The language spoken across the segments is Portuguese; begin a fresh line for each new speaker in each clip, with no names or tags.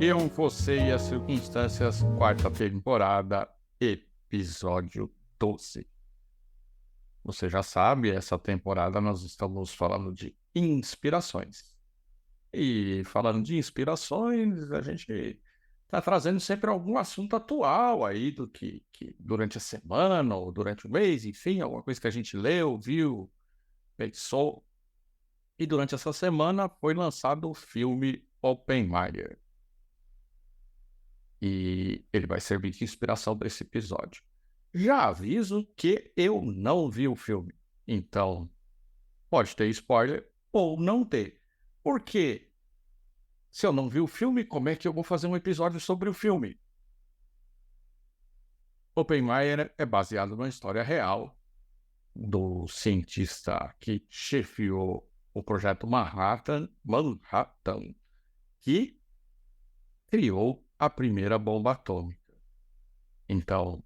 Eu, Você e as Circunstâncias, quarta temporada, episódio 12. Você já sabe, essa temporada nós estamos falando de inspirações. E falando de inspirações, a gente está trazendo sempre algum assunto atual aí do que durante a semana ou durante o mês, enfim, alguma coisa que a gente leu, viu, pensou. E durante essa semana foi lançado o filme Oppenheimer. E ele vai servir de inspiração para esse episódio. Já aviso que eu não vi o filme, então pode ter spoiler ou não ter. Porque se eu não vi o filme, como é que eu vou fazer um episódio sobre o filme? Oppenheimer é baseado numa história real do cientista que chefiou o projeto Manhattan, que criou a primeira bomba atômica. Então,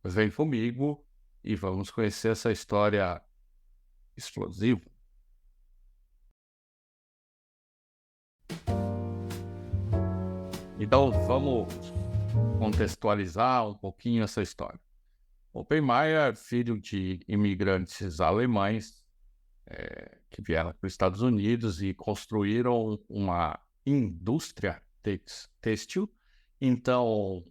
vem comigo e vamos conhecer essa história explosiva. Então, vamos contextualizar um pouquinho essa história. Oppenheimer, filho de imigrantes alemães que vieram para os Estados Unidos e construíram uma indústria têxtil. Então,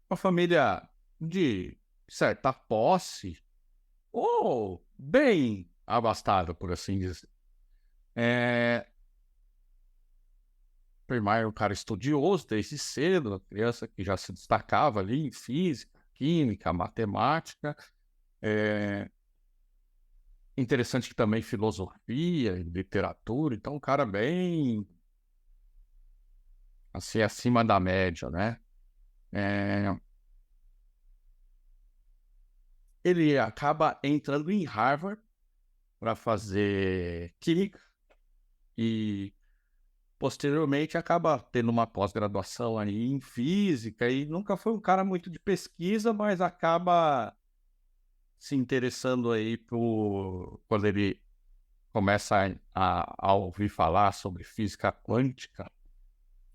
uma família de certa posse, ou bem abastada, por assim dizer. Oppenheimer é um cara estudioso desde cedo, uma criança que já se destacava ali em física, química, matemática. Interessante que também filosofia e literatura, então um cara bem, assim, acima da média, né? Ele acaba entrando em Harvard para fazer química e posteriormente acaba tendo uma pós-graduação ali em física e nunca foi um cara muito de pesquisa, mas acaba se interessando aí por quando ele começa a ouvir falar sobre física quântica,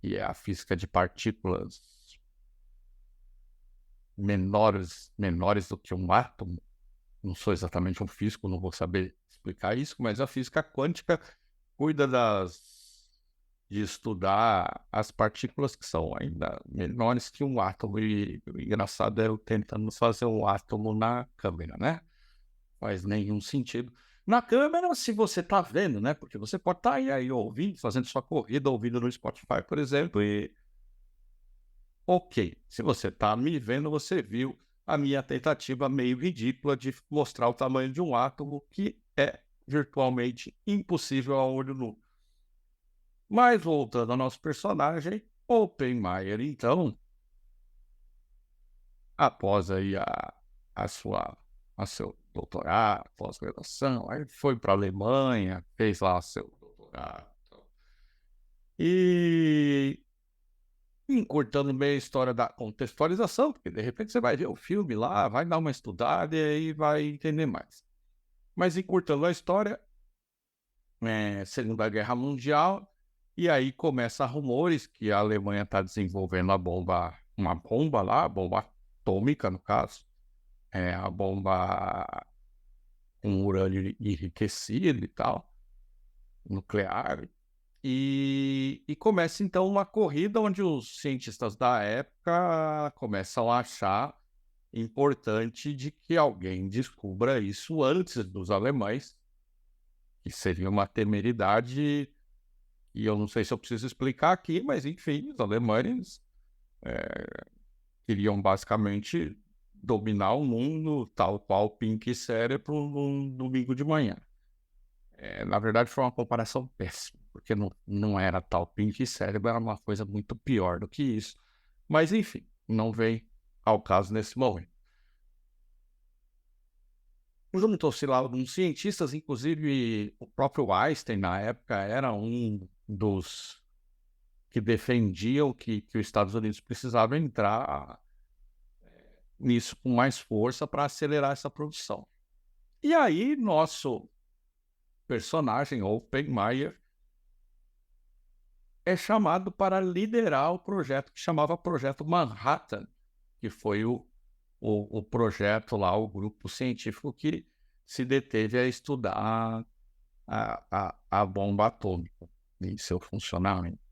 que é a física de partículas menores do que um átomo. Não sou exatamente um físico, não vou saber explicar isso, mas a física quântica cuida de estudar as partículas que são ainda menores que um átomo. E o engraçado é eu tentando fazer um átomo na câmera, né? Faz nenhum sentido. Na câmera, se você está vendo, né? Porque você pode estar aí ouvindo, fazendo sua corrida, ouvindo no Spotify, por exemplo, e ok, se você está me vendo, você viu a minha tentativa meio ridícula de mostrar o tamanho de um átomo, que é virtualmente impossível a olho nu. Mas voltando ao nosso personagem, Oppenheimer, então, após aí a seu doutorado, pós-graduação, aí foi para a Alemanha, fez lá seu doutorado. E encurtando meio a história da contextualização, porque de repente você vai ver o filme lá, vai dar uma estudada e aí vai entender mais. Mas encurtando a história, Segunda Guerra Mundial, e aí começa rumores que a Alemanha está desenvolvendo uma bomba lá, a bomba atômica no caso, a bomba com urânio enriquecido e tal, nuclear. E começa então uma corrida onde os cientistas da época começam a achar importante de que alguém descubra isso antes dos alemães, que seria uma temeridade, e eu não sei se eu preciso explicar aqui, mas enfim, os alemães queriam basicamente dominar o mundo, tal qual Pink e Cérebro num domingo de manhã. Na verdade, foi uma comparação péssima, porque não era tal Pink e Cérebro, era uma coisa muito pior do que isso. Mas enfim, não vem ao caso nesse momento. Juntou-se lá alguns cientistas, inclusive o próprio Einstein, na época, era um dos que defendiam que os Estados Unidos precisavam entrar nisso com mais força para acelerar essa produção. E aí, nosso personagem, Oppenheimer, é chamado para liderar o projeto que chamava Projeto Manhattan, que foi o projeto lá, o grupo científico que se deteve a estudar a bomba atômica e seu funcionamento.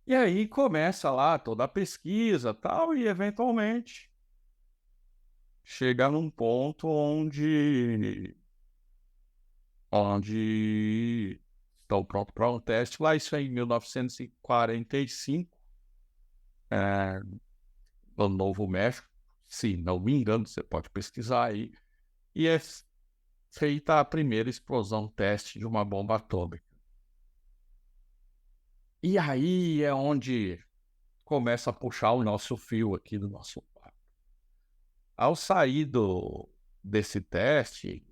E aí começa lá toda a pesquisa tal, e eventualmente chega num ponto onde estão prontos para um teste lá, isso é em 1945, no Novo México, se não me engano, você pode pesquisar aí, e é feita a primeira explosão teste de uma bomba atômica. E aí é onde começa a puxar o nosso fio aqui do nosso papo. Ao sair desse teste,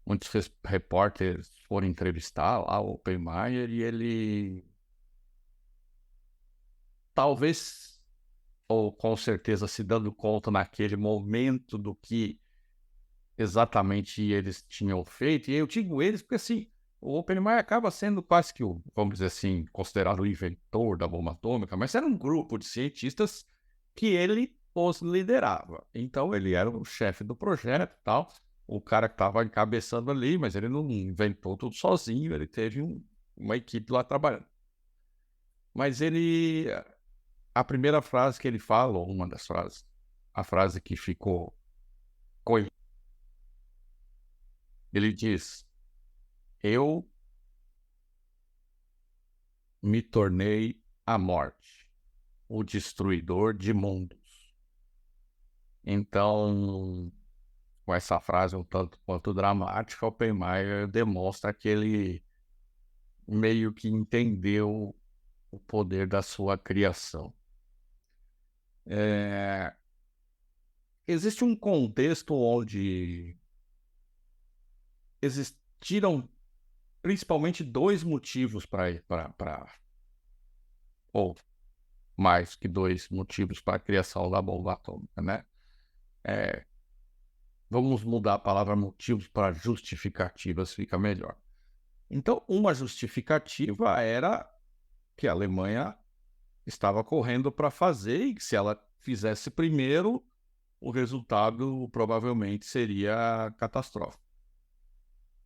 muitos repórteres foram entrevistar lá o Oppenheimer e ele talvez, ou com certeza se dando conta naquele momento do que exatamente eles tinham feito, e eu digo eles porque assim, o Oppenheimer acaba sendo quase que o, vamos dizer assim, considerado o inventor da bomba atômica, mas era um grupo de cientistas que ele os liderava. Então ele era o chefe do projeto e tal, o cara que estava encabeçando ali, mas ele não inventou tudo sozinho, ele teve uma equipe lá trabalhando. Mas ele, a primeira frase que ele fala, ou uma das frases, a frase que ficou, ele diz: eu me tornei a morte, o destruidor de mundos. Então, com essa frase um tanto quanto dramática, Oppenheimer demonstra que ele meio que entendeu o poder da sua criação. Existe um contexto onde existiram principalmente dois motivos ou mais que dois motivos para a criação da bomba atômica, né? Vamos mudar a palavra motivos para justificativas, fica melhor. Então, uma justificativa era que a Alemanha estava correndo para fazer e que se ela fizesse primeiro, o resultado provavelmente seria catastrófico.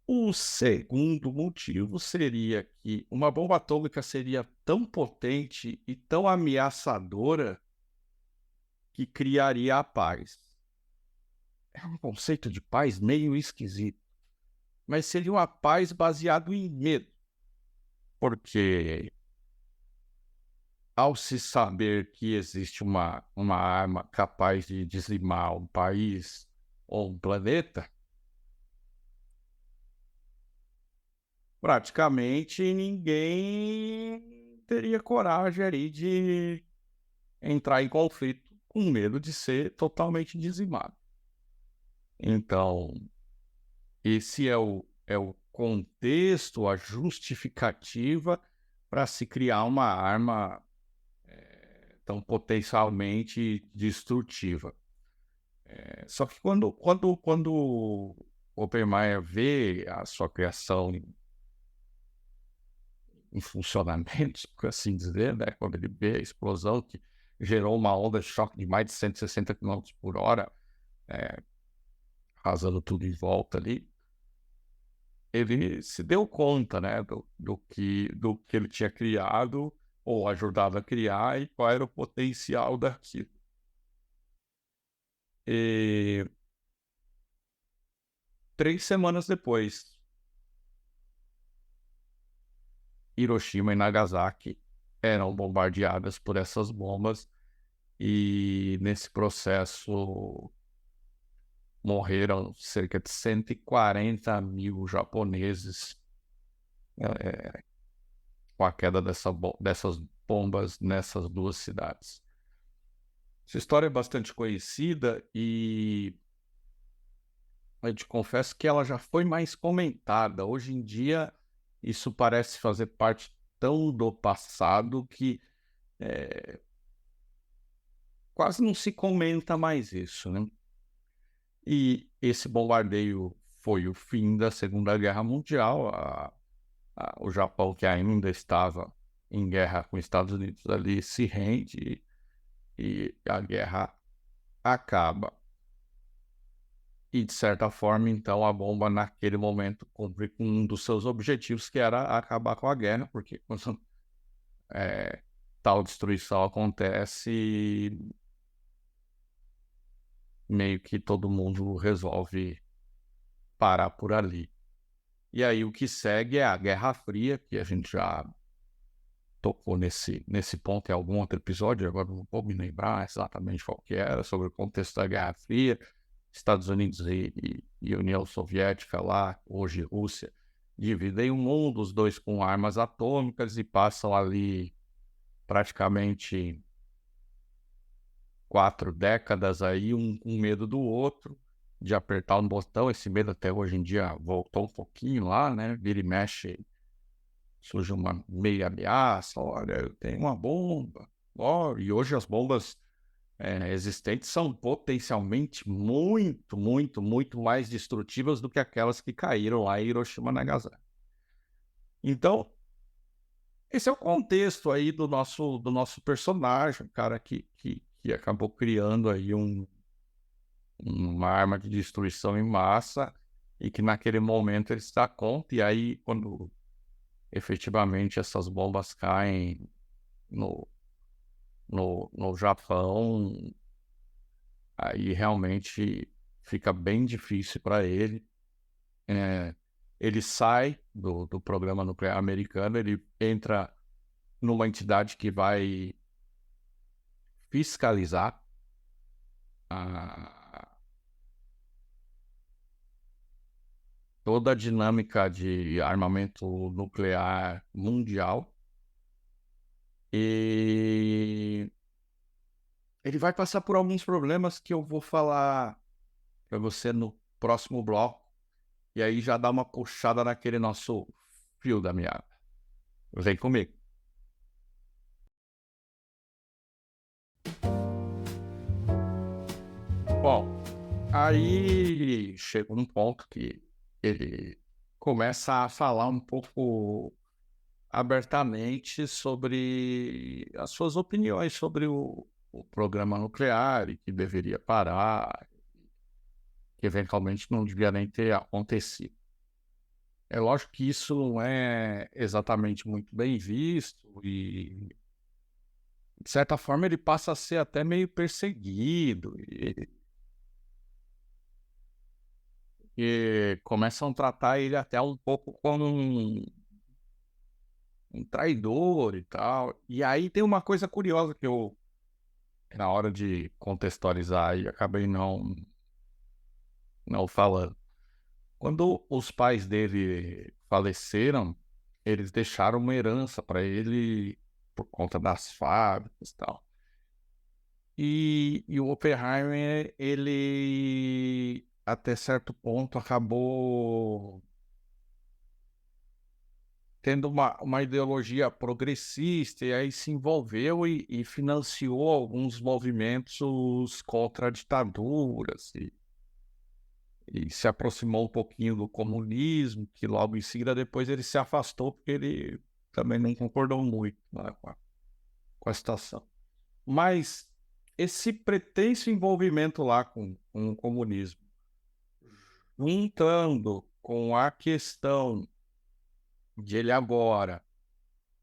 O segundo motivo seria que uma bomba atômica seria tão potente e tão ameaçadora que criaria a paz. É um conceito de paz meio esquisito, mas seria uma paz baseado em medo, porque ao se saber que existe uma arma capaz de dizimar um país ou um planeta, praticamente ninguém teria coragem ali de entrar em conflito com medo de ser totalmente dizimado. Então, esse é o contexto, a justificativa para se criar uma arma tão potencialmente destrutiva. Só que quando Oppenheimer vê a sua criação em funcionamento, por assim dizer, né? Quando ele vê a explosão que gerou uma onda de choque de mais de 160 km por hora, arrasando tudo em volta ali, ele se deu conta, né, do que ele tinha criado ou ajudado a criar e qual era o potencial daquilo. E 3 semanas depois, Hiroshima e Nagasaki eram bombardeadas por essas bombas e nesse processo morreram cerca de 140 mil japoneses com a queda dessas bombas nessas duas cidades. Essa história é bastante conhecida e eu te confesso que ela já foi mais comentada. Hoje em dia, isso parece fazer parte tão do passado que quase não se comenta mais isso, né? E esse bombardeio foi o fim da Segunda Guerra Mundial. o Japão, que ainda estava em guerra com os Estados Unidos ali, se rende e a guerra acaba. E, de certa forma, então, a bomba, naquele momento, cumpre com um dos seus objetivos, que era acabar com a guerra, porque quando tal destruição acontece, meio que todo mundo resolve parar por ali. E aí o que segue é a Guerra Fria, que a gente já tocou nesse ponto em algum outro episódio, agora não vou me lembrar exatamente qual que era, sobre o contexto da Guerra Fria, Estados Unidos e União Soviética lá, hoje Rússia, dividem o mundo, os dois com armas atômicas, e passam ali praticamente 4 décadas aí, um com medo do outro, de apertar um botão. Esse medo até hoje em dia voltou um pouquinho lá, né? Vira e mexe, surge uma meia ameaça, olha, eu tenho uma bomba. E hoje as bombas existentes são potencialmente muito, muito, muito mais destrutivas do que aquelas que caíram lá em Hiroshima e Nagasaki. Então, esse é o contexto aí do nosso personagem, cara, que acabou criando aí uma arma de destruição em massa, e que naquele momento ele se dá conta, e aí quando efetivamente essas bombas caem no Japão, aí realmente fica bem difícil para ele. Ele sai do programa nuclear americano, ele entra numa entidade que vai fiscalizar toda a dinâmica de armamento nuclear mundial. E ele vai passar por alguns problemas que eu vou falar para você no próximo bloco, e aí já dá uma puxada naquele nosso fio da meada. Vem comigo. Bom, aí chega num ponto que ele começa a falar um pouco abertamente sobre as suas opiniões sobre o programa nuclear, e que deveria parar, que eventualmente não devia nem ter acontecido. É lógico que isso não é exatamente muito bem visto, e de certa forma ele passa a ser até meio perseguido, e começam a tratar ele até um pouco como um traidor e tal. E aí tem uma coisa curiosa que eu, na hora de contextualizar, e acabei não falando. Quando os pais dele faleceram, eles deixaram uma herança para ele por conta das fábricas e tal. E o Oppenheimer, ele até certo ponto acabou tendo uma ideologia progressista, e aí se envolveu e financiou alguns movimentos contra ditaduras, e se aproximou um pouquinho do comunismo, que logo em seguida depois ele se afastou, porque ele também não concordou muito, né, com a situação. Mas esse pretenso envolvimento lá com o comunismo, juntando com a questão de ele agora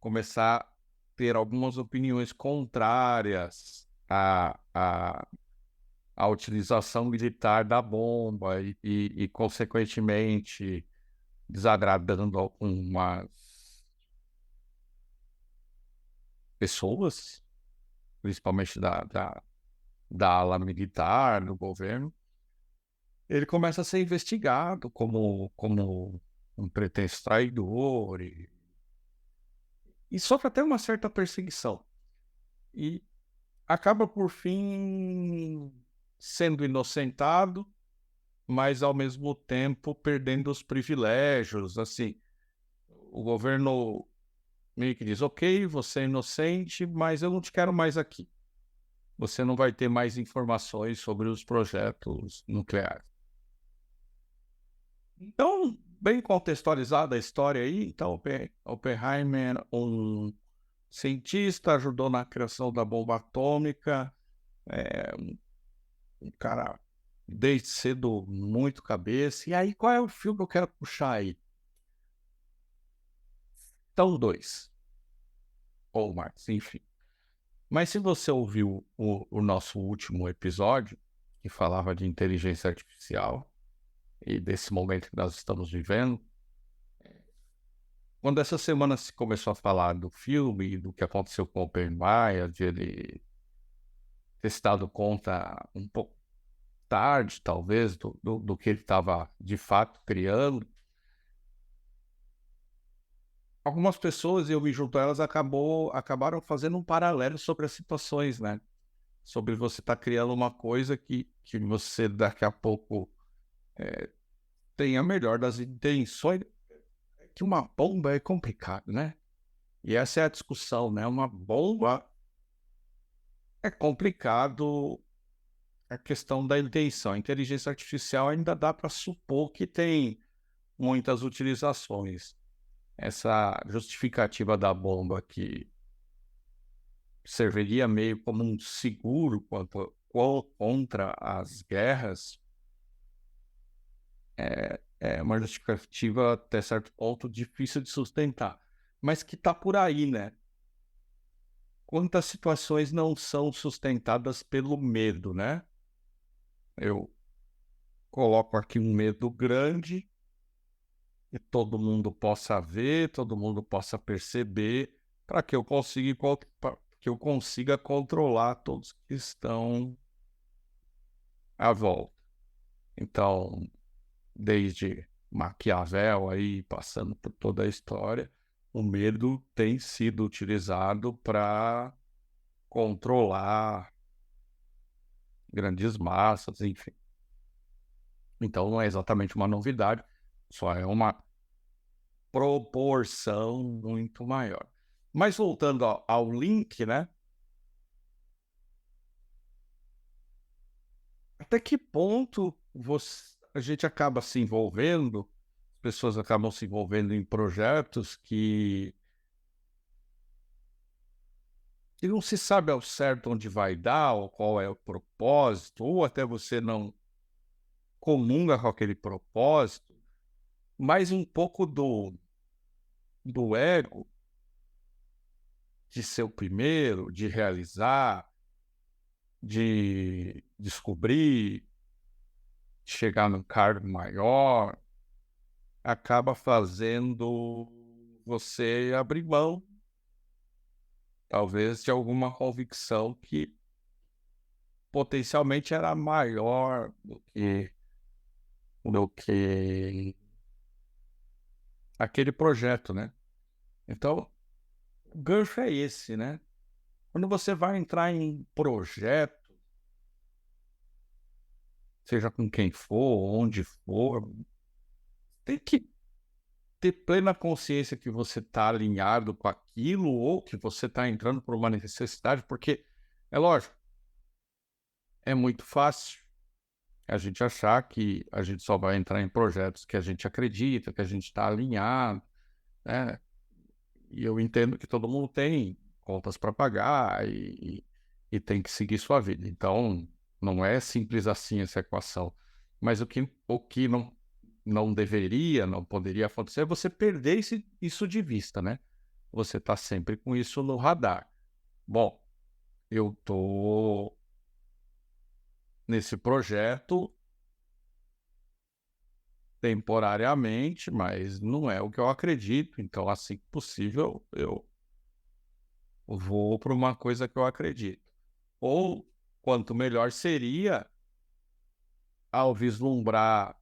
começar a ter algumas opiniões contrárias à utilização militar da bomba, consequentemente, desagradando algumas pessoas, principalmente da ala militar do governo, ele começa a ser investigado como um pretenso traidor, e sofre até uma certa perseguição. E acaba, por fim, sendo inocentado, mas ao mesmo tempo perdendo os privilégios. Assim, o governo meio que diz: ok, você é inocente, mas eu não te quero mais aqui. Você não vai ter mais informações sobre os projetos nucleares. Então, bem contextualizada a história aí. Então, Oppenheimer, um cientista, ajudou na criação da bomba atômica, um cara desde cedo muito cabeça. E aí, qual é o filme que eu quero puxar aí? Então, dois, ou mais, enfim. Mas se você ouviu o nosso último episódio, que falava de inteligência artificial, e desse momento que nós estamos vivendo, quando essa semana se começou a falar do filme, do que aconteceu com o Oppenheimer, de ele ter se dado conta um pouco tarde, talvez, do que ele estava de fato criando, algumas pessoas, e eu me junto a elas, acabaram fazendo um paralelo sobre as situações, né? Sobre você estar criando uma coisa que você daqui a pouco tem a melhor das intenções, que uma bomba é complicado, né? E essa é a discussão, né? Uma bomba é complicado, a questão da intenção. A inteligência artificial ainda dá para supor que tem muitas utilizações. Essa justificativa da bomba que serviria meio como um seguro contra as guerras é uma justificativa até certo ponto difícil de sustentar, mas que está por aí, né? Quantas situações não são sustentadas pelo medo, né? Eu coloco aqui um medo grande que todo mundo possa ver, todo mundo possa perceber, para que que eu consiga controlar todos que estão à volta. Então, desde Maquiavel aí, passando por toda a história, o medo tem sido utilizado para controlar grandes massas, enfim. Então, não é exatamente uma novidade, só é uma proporção muito maior. Mas voltando ao link, né? Até que ponto a gente acaba se envolvendo, as pessoas acabam se envolvendo em projetos que não se sabe ao certo onde vai dar, ou qual é o propósito, ou até você não comunga com aquele propósito, mas um pouco do ego de ser o primeiro, de realizar, de descobrir, de chegar num cargo maior, acaba fazendo você abrir mão, talvez, de alguma convicção que potencialmente era maior do que aquele projeto, né? Então, o gancho é esse, né? Quando você vai entrar em projeto, seja com quem for, onde for, tem que ter plena consciência que você está alinhado com aquilo ou que você está entrando por uma necessidade, porque, é lógico, é muito fácil a gente achar que a gente só vai entrar em projetos que a gente acredita, que a gente está alinhado, né? E eu entendo que todo mundo tem contas para pagar e tem que seguir sua vida. Então, não é simples assim essa equação. Mas o que não deveria, não poderia acontecer é você perder isso de vista, né? Você está sempre com isso no radar. Bom, eu estou nesse projeto temporariamente, mas não é o que eu acredito. Então, assim que possível, eu vou para uma coisa que eu acredito. Ou, quanto melhor seria, ao vislumbrar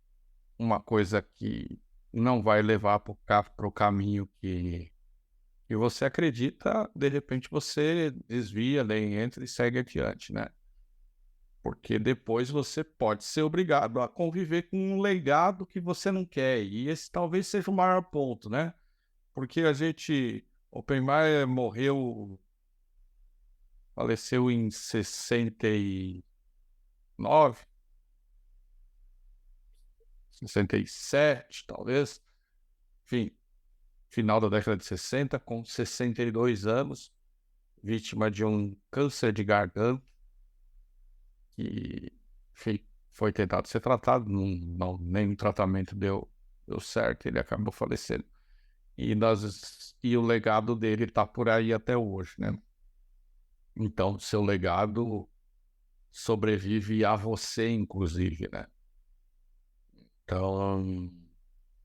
uma coisa que não vai levar para o caminho que você acredita, de repente você desvia, daí entra e segue adiante, né? Porque depois você pode ser obrigado a conviver com um legado que você não quer. E esse talvez seja o maior ponto, né? Porque Oppenheimer faleceu em 69, 67, talvez. enfim, final da década de 60, com 62 anos, vítima de um câncer de garganta, que enfim, foi tentado ser tratado, nem o tratamento deu certo, ele acabou falecendo. E o legado dele está por aí até hoje, né? Então, seu legado sobrevive a você, inclusive, né? Então,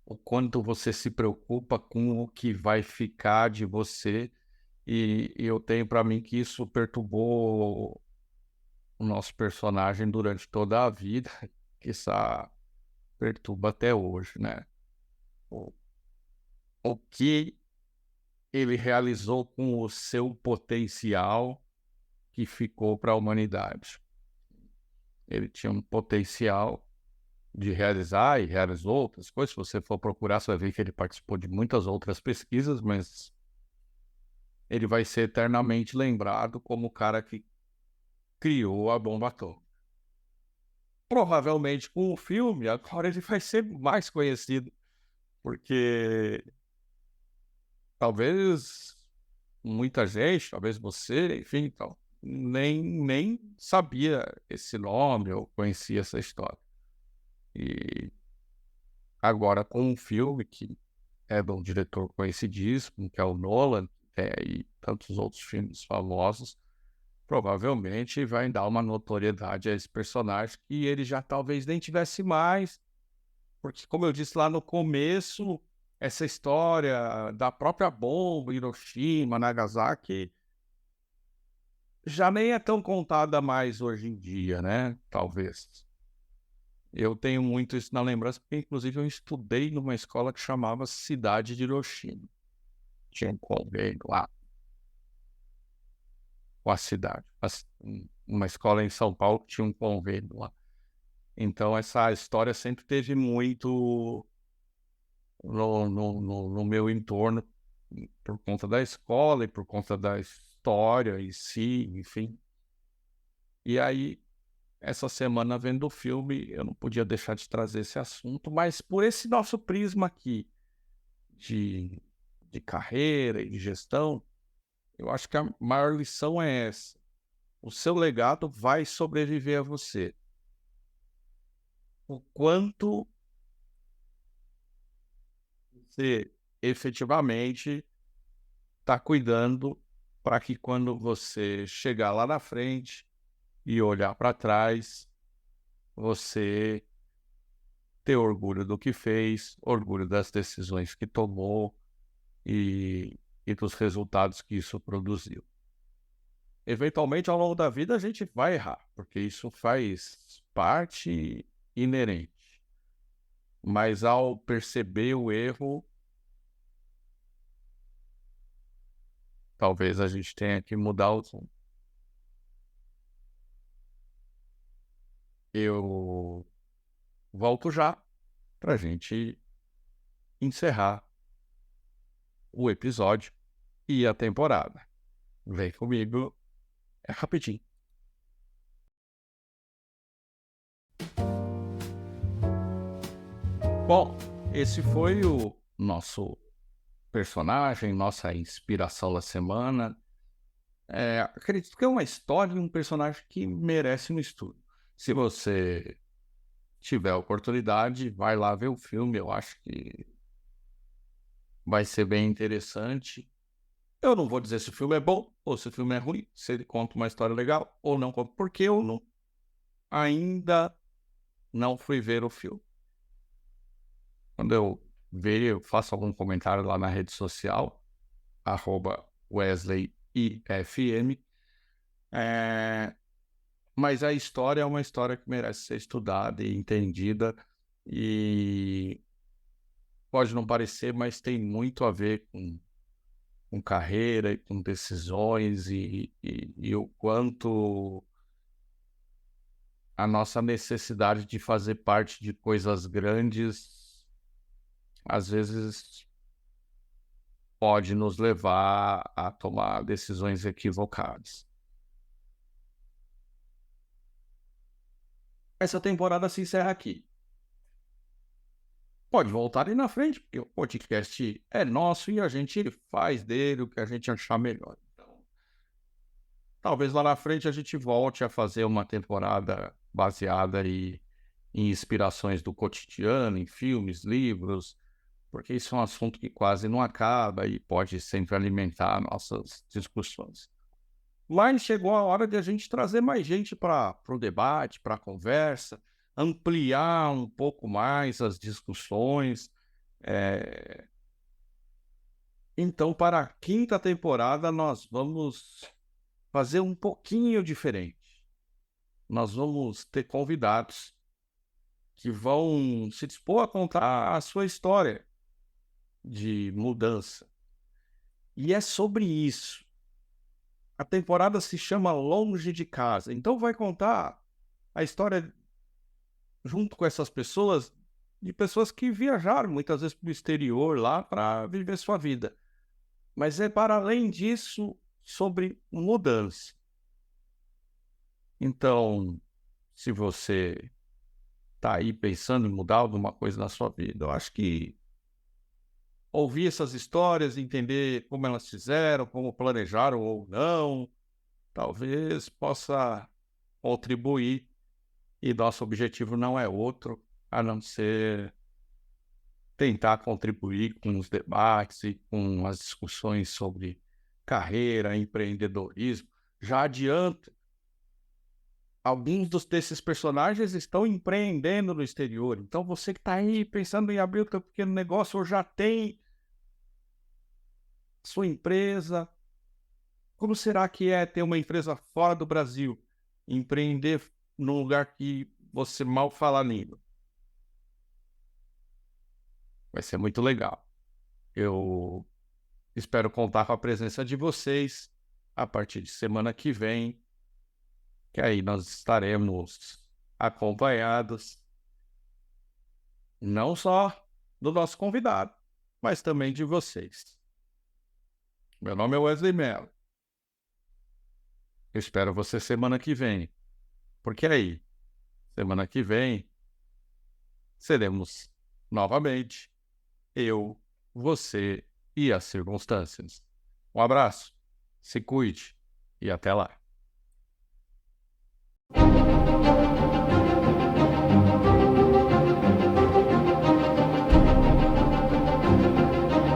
o quanto você se preocupa com o que vai ficar de você, e eu tenho para mim que isso perturbou o nosso personagem durante toda a vida, que isso perturba até hoje, né? O, o que ele realizou com o seu potencial que ficou para a humanidade. Ele tinha um potencial de realizar e realizou outras coisas. Se você for procurar, você vai ver que ele participou de muitas outras pesquisas, mas ele vai ser eternamente lembrado como o cara que criou a bomba atômica. Provavelmente com o filme, agora ele vai ser mais conhecido, porque talvez muita gente, talvez você, enfim, então, nem sabia esse nome ou conhecia essa história. E agora com um filme que é de um diretor conhecidíssimo, que é o Nolan, e tantos outros filmes famosos, provavelmente vai dar uma notoriedade a esse personagem que ele já talvez nem tivesse mais, porque, como eu disse lá no começo, essa história da própria bomba, Hiroshima, Nagasaki, já nem é tão contada mais hoje em dia, né? Talvez. Eu tenho muito isso na lembrança, porque inclusive eu estudei numa escola que chamava Cidade de Hiroshima. Tinha um convênio lá com a cidade. Uma escola em São Paulo que tinha um convênio lá. Então essa história sempre teve muito no meu entorno, por conta da escola e por conta da história em si, enfim. E aí, essa semana vendo o filme, eu não podia deixar de trazer esse assunto, mas por esse nosso prisma aqui de, de carreira e de gestão, eu acho que a maior lição é essa. O seu legado vai sobreviver a você. O quanto você efetivamente está cuidando para que quando você chegar lá na frente e olhar para trás, você ter orgulho do que fez, orgulho das decisões que tomou e dos resultados que isso produziu. Eventualmente, ao longo da vida, a gente vai errar, porque isso faz parte inerente. Mas ao perceber o erro, talvez a gente tenha que mudar o tom. Eu volto já para a gente encerrar o episódio e a temporada. Vem comigo, é rapidinho. Bom, esse foi o nosso personagem, nossa inspiração da semana. Acredito que é uma história de um personagem que merece um estudo. Se você tiver a oportunidade, vai lá ver o filme. Eu acho que vai ser bem interessante. Eu não vou dizer se o filme é bom ou se o filme é ruim, se ele conta uma história legal ou não, porque eu ainda não fui ver o filme. Quando eu ver, eu faço algum comentário lá na rede social, @WesleyIFM. Mas a história é uma história que merece ser estudada e entendida, e pode não parecer, mas tem muito a ver com carreira e com decisões e o quanto a nossa necessidade de fazer parte de coisas grandes às vezes pode nos levar a tomar decisões equivocadas. Essa temporada se encerra aqui. pode voltar ali na frente, porque o podcast é nosso e a gente faz dele o que a gente achar melhor. Então, talvez lá na frente a gente volte a fazer uma temporada baseada em inspirações do cotidiano, em filmes, livros, porque isso é um assunto que quase não acaba e pode sempre alimentar nossas discussões. Mas chegou a hora de a gente trazer mais gente para o debate, para a conversa, ampliar um pouco mais as discussões. eh, Então, para a quinta temporada, nós vamos fazer um pouquinho diferente. Nós vamos ter convidados que vão se dispor a contar a sua história de mudança. E é sobre isso. A temporada se chama Longe de Casa. Então, vai contar a história, junto com essas pessoas, de pessoas que viajaram muitas vezes para o exterior lá para viver sua vida. Mas é para além disso sobre mudança. Então, se você está aí pensando em mudar alguma coisa na sua vida, eu acho que ouvir essas histórias, entender como elas fizeram, como planejaram ou não, talvez possa contribuir. E nosso objetivo não é outro a não ser tentar contribuir com os debates e com as discussões sobre carreira, empreendedorismo. Já adianto, alguns desses personagens estão empreendendo no exterior. Então, você que está aí pensando em abrir o seu pequeno negócio ou já tem sua empresa, como será que é ter uma empresa fora do Brasil? Empreender num lugar que você mal fala a língua. Vai ser muito legal. Eu espero contar com a presença de vocês a partir de semana que vem, que aí nós estaremos acompanhados não só do nosso convidado, mas também de vocês. Meu nome é Wesley Mello. Eu espero você semana que vem, porque aí, semana que vem, seremos novamente eu, você e as circunstâncias. Um abraço, se cuide e até lá.